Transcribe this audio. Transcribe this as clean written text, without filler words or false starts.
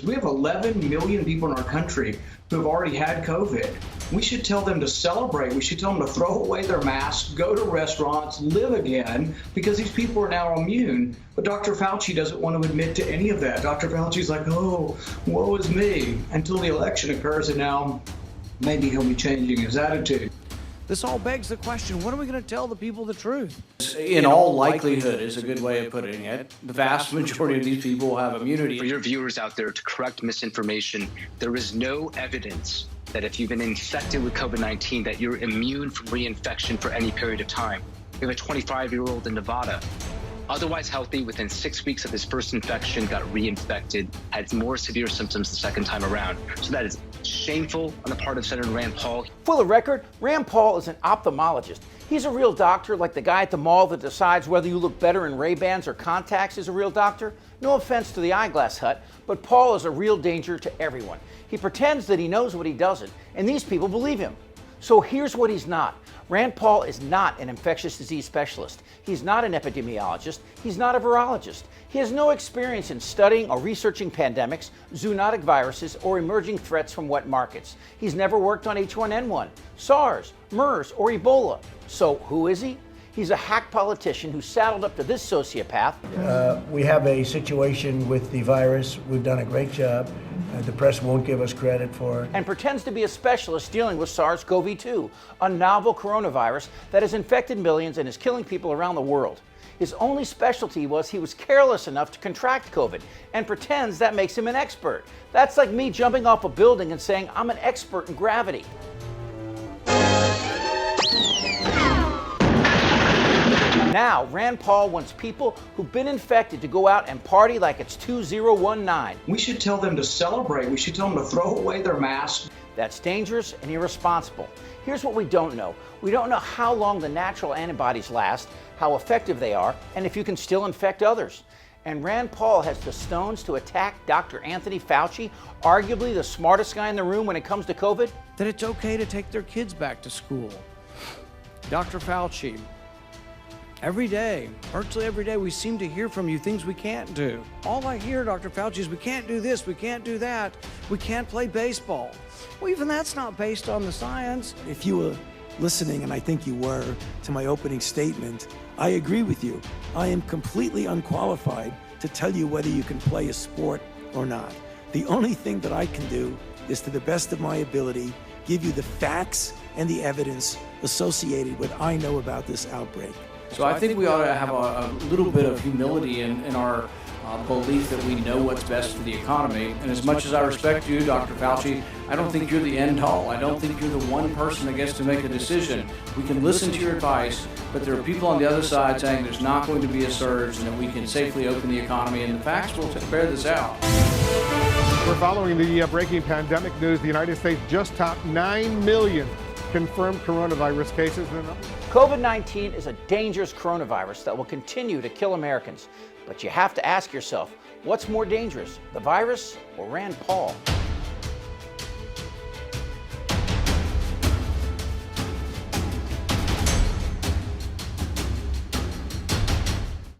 We have 11 million people in our country who have already had COVID. We should tell them to celebrate. We should tell them to throw away their masks, go to restaurants, live again, because these people are now immune. But Dr. Fauci doesn't want to admit to any of that. Dr. Fauci's like, oh, woe is me, until the election occurs, and now maybe he'll be changing his attitude. This all begs the question, when are we going to tell the people the truth? In all likelihood is a good way of putting it. The vast majority of these people will have immunity. For your viewers out there, to correct misinformation, there is no evidence that if you've been infected with COVID-19 that you're immune from reinfection for any period of time. We have a 25-year-old in Nevada, otherwise healthy, within 6 weeks of his first infection, got reinfected, had more severe symptoms the second time around. So that is shameful on the part of Senator Rand Paul. For the record, Rand Paul is an ophthalmologist. He's a real doctor, like the guy at the mall that decides whether you look better in Ray-Bans or contacts is a real doctor. No offense to the Eyeglass Hut, but Paul is a real danger to everyone. He pretends that he knows what he doesn't, and these people believe him. So here's what he's not. Rand Paul is not an infectious disease specialist. He's not an epidemiologist. He's not a virologist. He has no experience in studying or researching pandemics, zoonotic viruses, or emerging threats from wet markets. He's never worked on H1N1, SARS, MERS, or Ebola. So who is he? He's a hack politician who saddled up to this sociopath. We have a situation with the virus. We've done a great job. The press won't give us credit for it. And pretends to be a specialist dealing with SARS-CoV-2, a novel coronavirus that has infected millions and is killing people around the world. His only specialty was he was careless enough to contract COVID and pretends that makes him an expert. That's like me jumping off a building and saying I'm an expert in gravity. Now, Rand Paul wants people who've been infected to go out and party like it's 2019. We should tell them to celebrate. We should tell them to throw away their masks. That's dangerous and irresponsible. Here's what we don't know. We don't know how long the natural antibodies last, how effective they are, and if you can still infect others. And Rand Paul has the stones to attack Dr. Anthony Fauci, arguably the smartest guy in the room when it comes to COVID. That it's okay to take their kids back to school. Dr. Fauci, every day, virtually every day, we seem to hear from you things we can't do. All I hear, Dr. Fauci, is we can't do this, we can't do that, we can't play baseball. Well, even that's not based on the science. If you were listening, and I think you were, to my opening statement, I agree with you. I am completely unqualified to tell you whether you can play a sport or not. The only thing that I can do is, to the best of my ability, give you the facts and the evidence associated with what I know about this outbreak. So I think we ought to have a little bit of humility in our belief that we know what's best for the economy. And as much as I respect you, Dr. Fauci, I don't think you're the end all. I don't think you're the one person that gets to make a decision. We can listen to your advice, but there are people on the other side saying there's not going to be a surge and that we can safely open the economy, and the facts will bear this out. We're following the breaking pandemic news. The United States just topped 9 million confirmed coronavirus cases. COVID-19 is a dangerous coronavirus that will continue to kill Americans. But you have to ask yourself, what's more dangerous, the virus or Rand Paul?